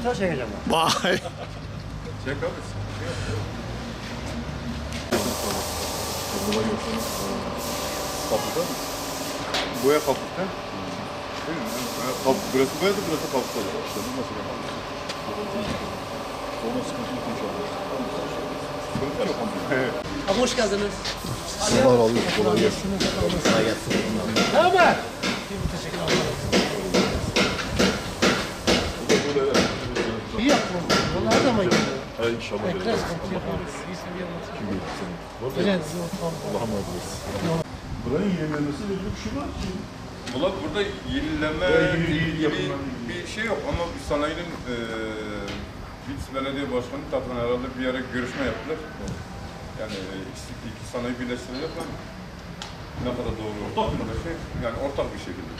Tıraş çekeceğim ben. Vay. Çek abi. Kapıda mı? Boya kapıda. Değil mi? Burası boyadı, burası kapıda. Nasıl yapalım? Sonra sıkıntı yok inşallah. Sıkıntı yok ama. Abi hoş geldiniz. Sabah alıyor. Kolay gelsin. Kolay gelsin. Hemen. İyi yaptın. Bunlar da mı gidiyor? Hay inşallah. Bekler sıkıntı yaparız. İyi seviyorum. Kim gelir seni? Güzel. Allah'a emanet olsun. Buranın yenilenmesi bir şey var ki. Valla burada yenilenme gibi bir şey yok ama sanayinin Bitlis Belediye Başkanı tarafından herhalde bir yere görüşme yaptılar. Yani iki sanayi birleştirecek ama ne kadar doğru ortak bir şey, yani ortak bir şekilde.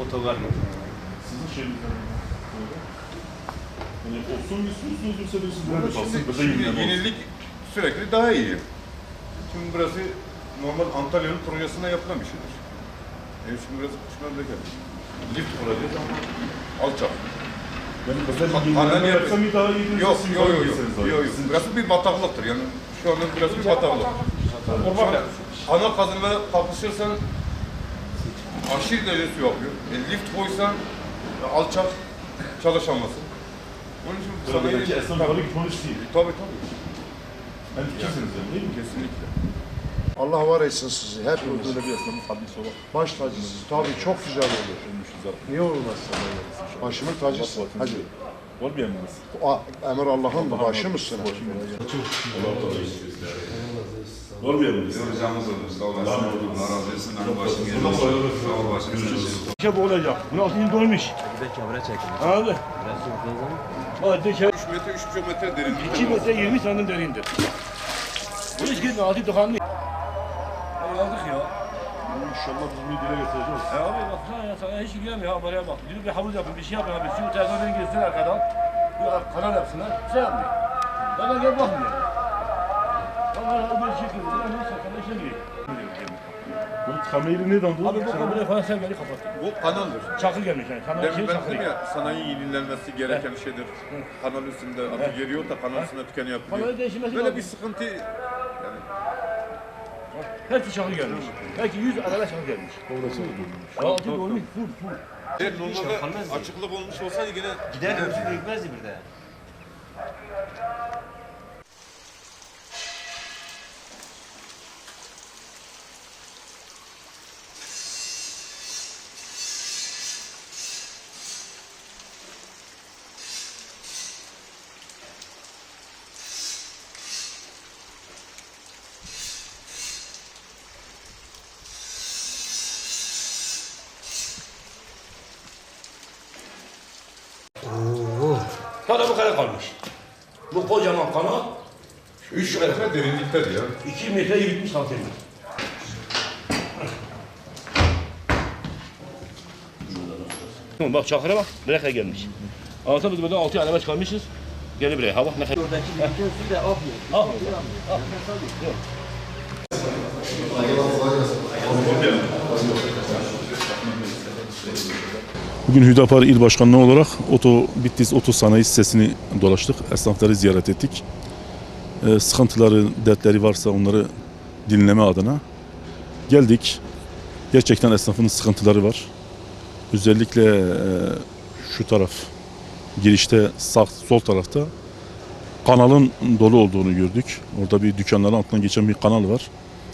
Otogar mı? Sizin şeyinizden böyle. Yani olsun bir istiyorsunuz yoksa diyorsunuz nerede kalsın? Burada Şimdi yenileme olsun. yenilik sürekli daha iyi. Şimdi burası normal Antalya'nın projesine yapılan bir şeydir. Şimdi burası kış memleket. Lift projesi ama alçak. Yani burada bir Annem yenileme yapıyor. yapsam iyi daha iyi diyorsunuz. Yok, Siz yok, daha yok, iyisiniz yok, abi. yok, yok. Sizin- Burası bir bataklıktır yani. Şu anda burası bir bataklık. Şu an ana kazanmaya kalkışırsan aşırı derece su yapıyor. Lift koysan alçak çalışamazsın. Onun için Buradaki esnaf yukarı gitmiş değil. Tabii tabii. Hem fikirsiniz yani değil mi? Kesinlikle. Allah var etsin sizi hep Böyle bir esnafın fabrikası olarak. baş tacısınız. Tabii çok güzel olur. Niye olmaz? Başımın tacısın. Hadi. Var bir emriniz. Emir Allah'ın da başı mısın? Allah razı olsun. Var bir emriniz. Ricamız olur. Sağ olasın. Allah razı olsun. Sağ ol başkanım. Şey bu olacak. Bunun altını dolmuş. Abi. Hadi şey 3 metre, 3,5 metre derinlikte. 2 metre 20 santim derindir. Bu hiç gitme altı tıkanlı. Aldık ya. İnşallah biz bunu dile getireceğiz. Abi baksana ya sana hiç ilgilenmiyor ha buraya bak. Gidip bir havuz yapın bir şey yapın abi. Şu telefonu girsin arkadan. Bir kanal yapsınlar. Şey yapmıyor. Bana gel bakmıyor. Bana her bir şey kırıyor. Ben nasıl sana işe gireyim. Bu kamerayı neden doldurdun? Abi bu kamerayı falan sen beni kapattın. Bu kanaldır. Çakı gelmiş yani. Kanal şey Demin ben çakı. dedim ya sanayi yenilenmesi gereken şeydir. Kanal üstünde artık yeri yok da kanal üstünde tükeni yapılıyor. Kanalı değişmesi Böyle lazım. bir sıkıntı yani Hepsi çakı gelmiş. Belki 100 araba çakı gelmiş. Orası mı doldurmuş? Altı dolmuş full full. normalde açıklık olmuş olsaydı yine Gider ölçü gitmezdi bir de. Sana bu kadar kalmış. Bu kocaman kanal 3 metre, derinliktedir ya. 2 metre 70 santim. Bak çakıra bak, buraya gelmiş. Anlatan biz burada 6 araba çıkarmışız. Gel buraya, ha bak ne kadar. Oradaki bütün su da akmıyor. Bugün Hüdapar İl Başkanlığı olarak Bitlis Oto Sanayi sitesini dolaştık. Esnafları ziyaret ettik. Sıkıntıları, dertleri varsa onları dinleme adına geldik. Gerçekten esnafın sıkıntıları var. Özellikle şu taraf, girişte sol tarafta kanalın dolu olduğunu gördük. Orada bir dükkanların altından geçen bir kanal var.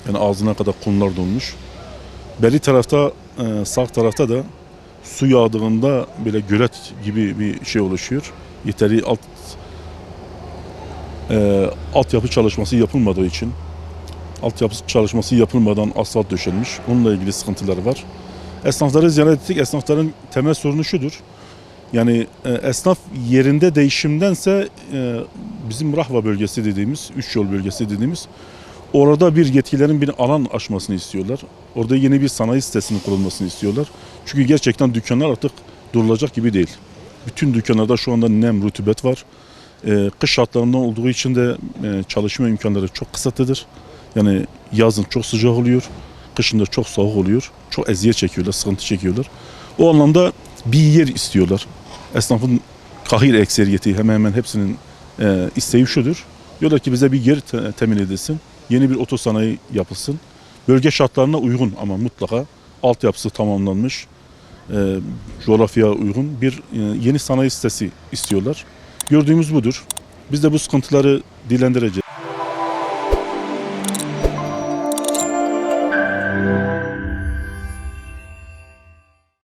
Yani ağzına kadar kumlar dolmuş. Belli tarafta, sağ tarafta da su yağdığında böyle gölet gibi bir şey oluşuyor. Yeterli altyapı çalışması yapılmadığı için, altyapı çalışması yapılmadan asfalt döşenmiş. Onunla ilgili sıkıntıları var. Esnafları ziyaret ettik. Esnafların temel sorunu şudur. Yani esnaf yerinde değişimdense bizim Rahva bölgesi dediğimiz, üç yol bölgesi dediğimiz orada bir yetkilerin bir alan açmasını istiyorlar. Orada yeni bir sanayi sitesinin kurulmasını istiyorlar. Çünkü gerçekten dükkanlar artık durulacak gibi değil. Bütün dükkanlarda şu anda nem, rutubet var. Kış şartlarında olduğu için de çalışma imkanları çok kısıtlıdır. Yani yazın çok sıcak oluyor, kışın da çok soğuk oluyor. Çok eziyet çekiyorlar, sıkıntı çekiyorlar. O anlamda bir yer istiyorlar. Esnafın kahir ekseriyeti hemen hemen hepsinin isteği şudur. Diyorlar ki bize bir yer temin edilsin. Yeni bir otosanayi yapılsın. Bölge şartlarına uygun ama mutlaka altyapısı tamamlanmış, coğrafyaya uygun bir yeni sanayi sitesi istiyorlar. Gördüğümüz budur. Biz de bu sıkıntıları dillendireceğiz.